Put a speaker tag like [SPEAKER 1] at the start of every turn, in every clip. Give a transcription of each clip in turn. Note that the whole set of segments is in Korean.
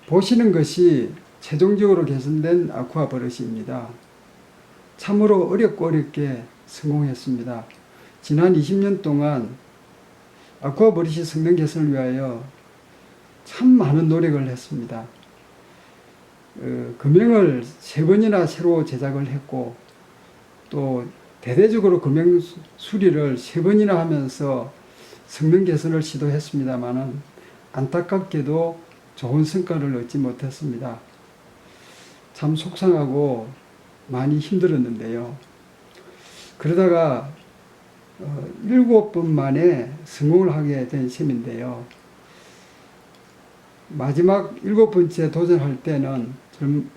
[SPEAKER 1] 보시는 것이 최종적으로 개선된 아쿠아 버릇입니다. 참으로 어렵고 어렵게 성공했습니다. 지난 20년 동안 아쿠아 버릇이 성능 개선을 위하여 참 많은 노력을 했습니다. 금형을 3번이나 새로 제작을 했고 또 대대적으로 금형 수리를 3번이나 하면서 성능 개선을 시도했습니다마는 안타깝게도 좋은 성과를 얻지 못했습니다. 참 속상하고 많이 힘들었는데요. 그러다가 7번 만에 성공을 하게 된 셈인데요. 마지막 7번째 도전할 때는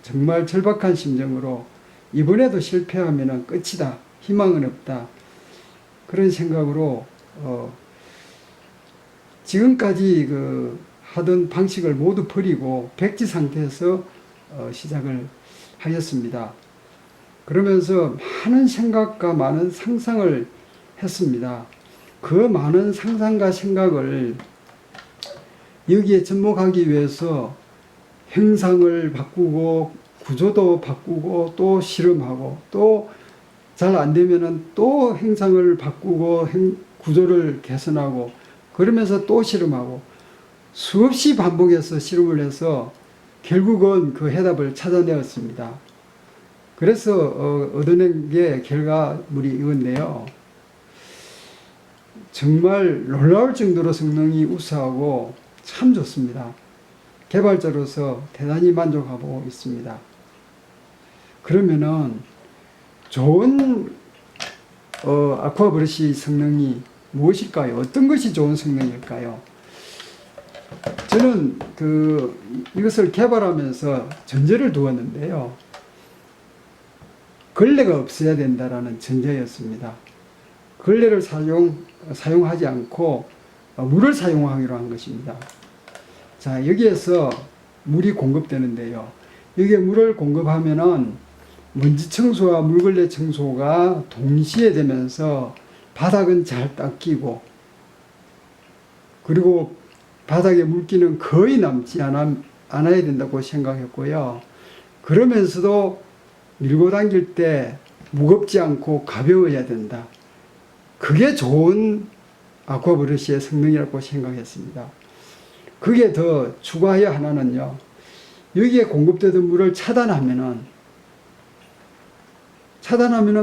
[SPEAKER 1] 정말 절박한 심정으로 이번에도 실패하면 끝이다. 희망은 없다. 그런 생각으로 지금까지 하던 방식을 모두 버리고 백지 상태에서 시작을 하였습니다. 그러면서 많은 생각과 많은 상상을 했습니다. 그 많은 상상과 생각을 여기에 접목하기 위해서 형상을 바꾸고 구조도 바꾸고 또 실험하고 또 잘 안되면은 또 형상을 바꾸고 구조를 개선하고 그러면서 또 실험하고 수없이 반복해서 실험을 결국은 그 해답을 찾아내었습니다. 그래서 얻어낸 게 결과물이 이건데요. 정말 놀라울 정도로 성능이 우수하고 참 좋습니다. 개발자로서 대단히 만족하고 있습니다. 그러면은 좋은 아쿠아 브러쉬 성능이 무엇일까요? 어떤 것이 좋은 성능일까요? 저는 이것을 개발하면서 전제를 두었는데요. 걸레가 없어야 된다라는 전제였습니다. 걸레를 사용하지 않고 물을 사용하기로 한 것입니다. 자, 여기에서 물이 공급되는데요. 여기에 물을 공급하면은 먼지 청소와 물걸레 청소가 동시에 되면서 바닥은 잘 닦이고 그리고 바닥에 물기는 거의 남지 않아야 된다고 생각했고요. 그러면서도 밀고 당길 때 무겁지 않고 가벼워야 된다. 그게 좋은 아쿠아 브러쉬의 성능이라고 생각했습니다. 그게 더 추가하여 하나는요. 여기에 공급되던 물을 차단하면은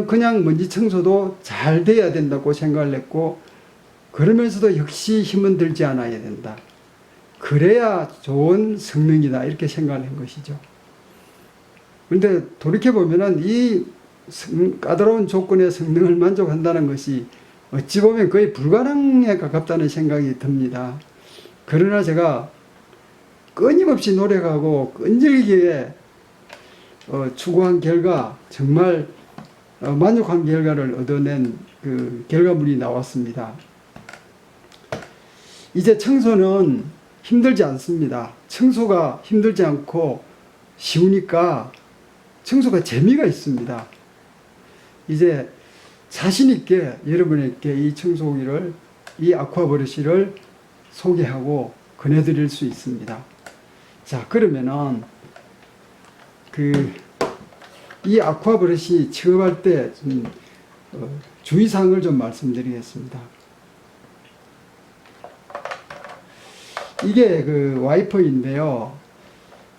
[SPEAKER 1] 그냥 먼지 청소도 잘 돼야 된다고 생각을 했고 그러면서도 역시 힘은 들지 않아야 된다. 그래야 좋은 성능이다 이렇게 생각을 한 것이죠. 그런데 돌이켜보면은 이 까다로운 조건의 성능을 만족한다는 것이 어찌 보면 거의 불가능에 가깝다는 생각이 듭니다. 그러나 제가 끊임없이 노력하고 끈질기게 추구한 결과 정말 만족한 결과를 얻어낸 그 결과물이 나왔습니다. 이제 청소는 힘들지 않습니다. 청소가 힘들지 않고 쉬우니까 청소가 재미가 있습니다. 이제 자신있게 여러분에게 이 청소기를, 이 아쿠아 브러쉬를 소개하고 권해드릴 수 있습니다. 자, 그러면은 이 아쿠아 브러쉬 취급할 때 주의사항을 좀 말씀드리겠습니다. 이게 와이퍼인데요.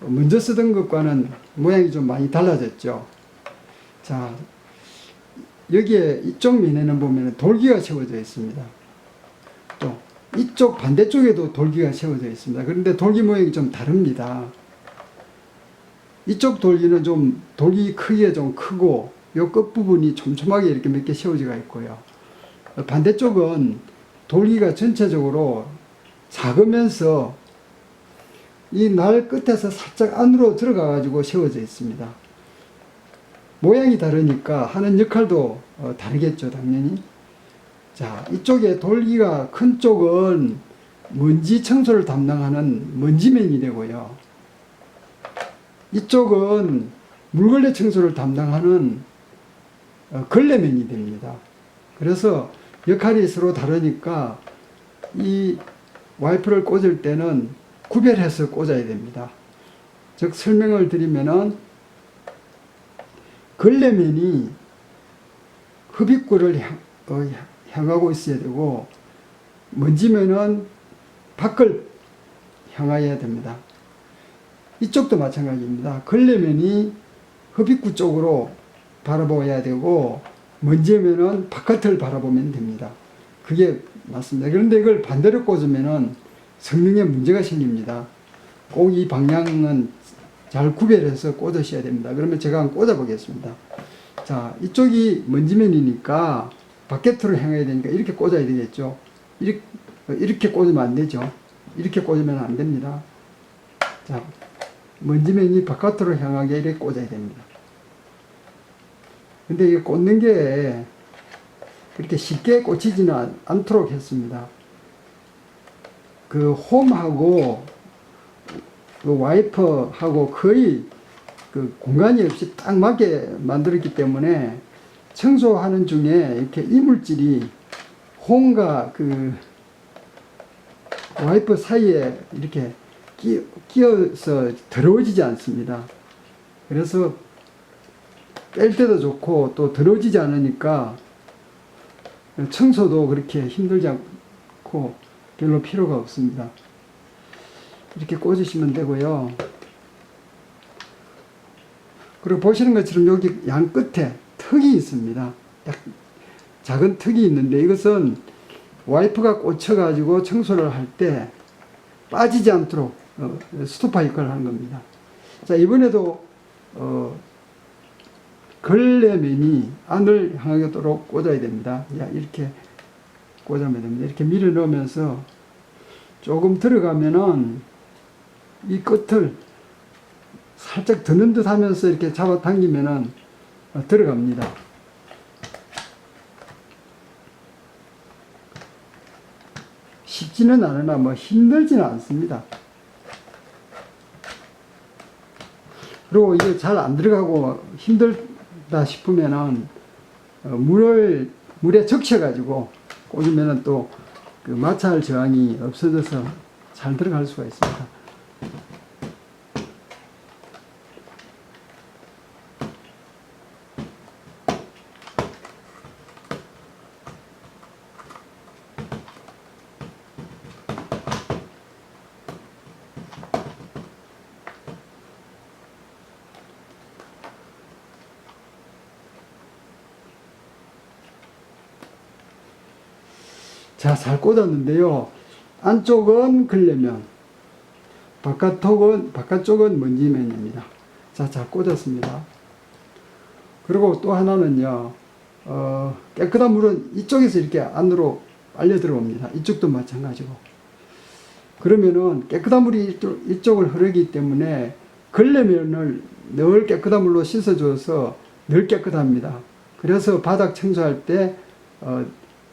[SPEAKER 1] 먼저 쓰던 것과는 모양이 좀 많이 달라졌죠. 자, 여기에 이쪽 면에는 보면 돌기가 세워져 있습니다. 또 이쪽 반대쪽에도 돌기가 세워져 있습니다. 그런데 돌기 모양이 좀 다릅니다. 이쪽 돌기는 좀 돌기 크기가 좀 크고 요 끝부분이 촘촘하게 이렇게 몇 개 세워져 있고요. 반대쪽은 돌기가 전체적으로 작으면서 이 날 끝에서 살짝 안으로 들어가 가지고 세워져 있습니다. 모양이 다르니까 하는 역할도 다르겠죠, 당연히. 자, 이쪽에 돌기가 큰 쪽은 먼지 청소를 담당하는 먼지맨이 되고요. 이쪽은 물걸레 청소를 담당하는 걸레맨이 됩니다. 그래서 역할이 서로 다르니까 이 와이퍼를 꽂을 때는 구별해서 꽂아야 됩니다. 즉 설명을 드리면은 걸레면이 흡입구를 향하고 있어야 되고 먼지면은 밖을 향하여야 됩니다. 이쪽도 마찬가지입니다. 걸레면이 흡입구 쪽으로 바라보아야 되고 먼지면은 바깥을 바라보면 됩니다. 그게 맞습니다. 그런데 이걸 반대로 꽂으면은 성능에 문제가 생깁니다. 꼭 이 방향은 잘 구별해서 꽂으셔야 됩니다. 그러면 제가 한번 꽂아 보겠습니다. 자, 이쪽이 먼지면이니까 바깥으로 향해야 되니까 이렇게 꽂아야 되겠죠. 이렇게 꽂으면 안 되죠. 이렇게 꽂으면 안 됩니다. 자, 먼지면이 바깥으로 향하게 이렇게 꽂아야 됩니다. 근데 이 꽂는 게 그렇게 쉽게 꽂히지는 않도록 했습니다. 그 홈하고 그 와이퍼하고 거의 그 공간이 없이 딱 맞게 만들었기 때문에 청소하는 중에 이렇게 이물질이 홈과 그 와이퍼 사이에 이렇게 끼어서 더러워지지 않습니다. 그래서 뺄 때도 좋고 또 더러워지지 않으니까 청소도 그렇게 힘들지 않고 별로 필요가 없습니다. 이렇게 꽂으시면 되고요. 그리고 보시는 것처럼 여기 양 끝에 턱이 있습니다. 작은 턱이 있는데 이것은 와이퍼가 꽂혀가지고 청소를 할 때 빠지지 않도록 스토퍼 역할을 하는 겁니다. 자, 이번에도 걸레면이 안을 향하도록 꽂아야 됩니다. 이렇게 꽂으면 됩니다. 이렇게 밀어 넣으면서 조금 들어가면은 이 끝을 살짝 드는 듯 하면서 이렇게 잡아 당기면은 들어갑니다. 쉽지는 않으나 뭐 힘들지는 않습니다. 그리고 이게 잘 안 들어가고 힘들다 싶으면은 물에 적셔가지고 꽂으면은 또 그 마찰 저항이 없어져서 잘 들어갈 수가 있습니다. 자, 잘 꽂았는데요. 안쪽은 걸레면, 바깥쪽은 먼지면입니다. 자, 잘 꽂았습니다. 그리고 또 하나는요, 깨끗한 물은 이쪽에서 이렇게 안으로 빨려 들어옵니다. 이쪽도 마찬가지고. 그러면은 깨끗한 물이 이쪽을 흐르기 때문에 걸레면을 늘 깨끗한 물로 씻어줘서 늘 깨끗합니다. 그래서 바닥 청소할 때,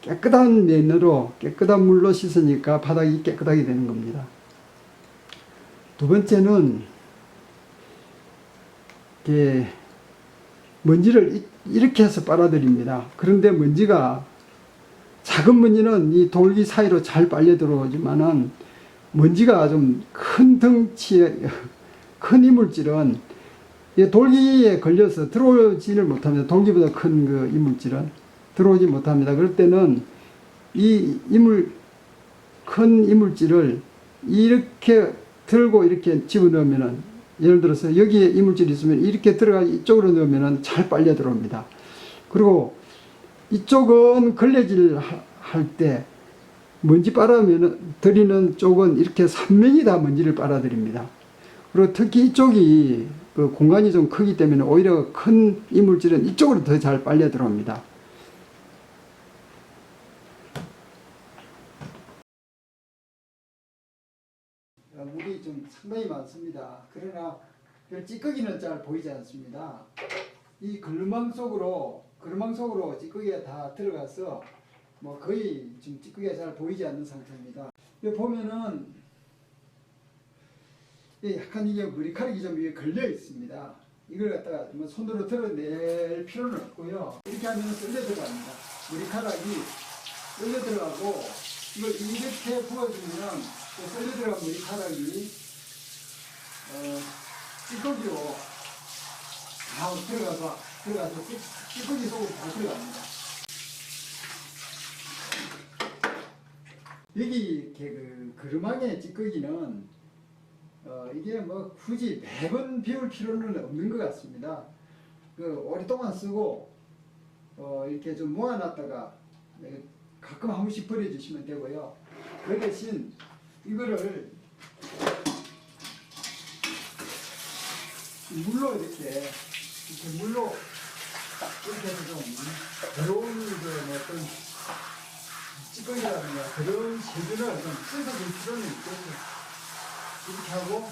[SPEAKER 1] 깨끗한 면으로 깨끗한 물로 씻으니까 바닥이 깨끗하게 되는 겁니다. 두 번째는 먼지를 이렇게 해서 빨아들입니다. 그런데 먼지가 작은 먼지는 이 돌기 사이로 잘 빨려 들어오지만은 먼지가 좀 큰 덩치의 큰 이물질은 돌기에 걸려서 들어오지를 못합니다. 돌기보다 큰 그 이물질은 들어오지 못합니다. 그럴 때는 큰 이물질을 이렇게 들고 이렇게 집어넣으면은, 예를 들어서 여기에 이물질이 있으면 이렇게 들어가 이쪽으로 넣으면은 잘 빨려 들어옵니다. 그리고 이쪽은 걸레질 할 때 먼지 빨아들이는 쪽은 이렇게 3면이 다 먼지를 빨아들입니다. 그리고 특히 이쪽이 그 공간이 좀 크기 때문에 오히려 큰 이물질은 이쪽으로 더 잘 빨려 들어옵니다. 물이 좀 상당히 많습니다. 그러나 별 찌꺼기는 잘 보이지 않습니다. 이 그루망 속으로 찌꺼기가 다 들어가서 뭐 거의 지금 찌꺼기가 잘 보이지 않는 상태입니다. 여기 보면은 약간 이게 머리카락이 좀 위에 걸려 있습니다. 이걸 갖다가 뭐 손으로 드러낼 필요는 없고요. 이렇게 하면 썰려 들어갑니다. 머리카락이 썰려 들어가고 이걸 이렇게 부어주면 썰려 들어간 머리카락이 찌꺼기로 다 들어가서 찌꺼기 속으로 다 들어갑니다. 여기 이렇게 그 그루망의 찌꺼기는 이게 뭐 굳이 매번 비울 필요는 없는 것 같습니다. 그 오랫동안 쓰고 이렇게 좀 모아놨다가 가끔 한 번씩 버려주시면 되고요. 그 대신 이거를 물로 이렇게 물로 이렇게 해서 좀 더러운 어떤 찌꺼기라든가 그런 세균을 좀 씻어줄 필요는 있겠죠. 이렇게 하고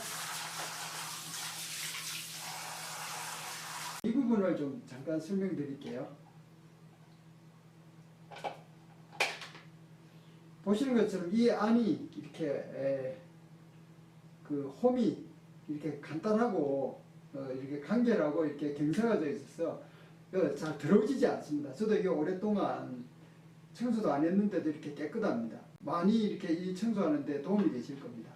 [SPEAKER 1] 이 부분을 좀 잠깐 설명드릴게요. 보시는 것처럼 이 안이 이렇게 그 홈이 이렇게 간단하고 이렇게 간결하고 이렇게 경사가 있어서 잘 더러워지지 않습니다. 저도 이게 오랫동안 청소도 안 했는데도 이렇게 깨끗합니다. 많이 이렇게 이 청소하는데 도움이 되실 겁니다.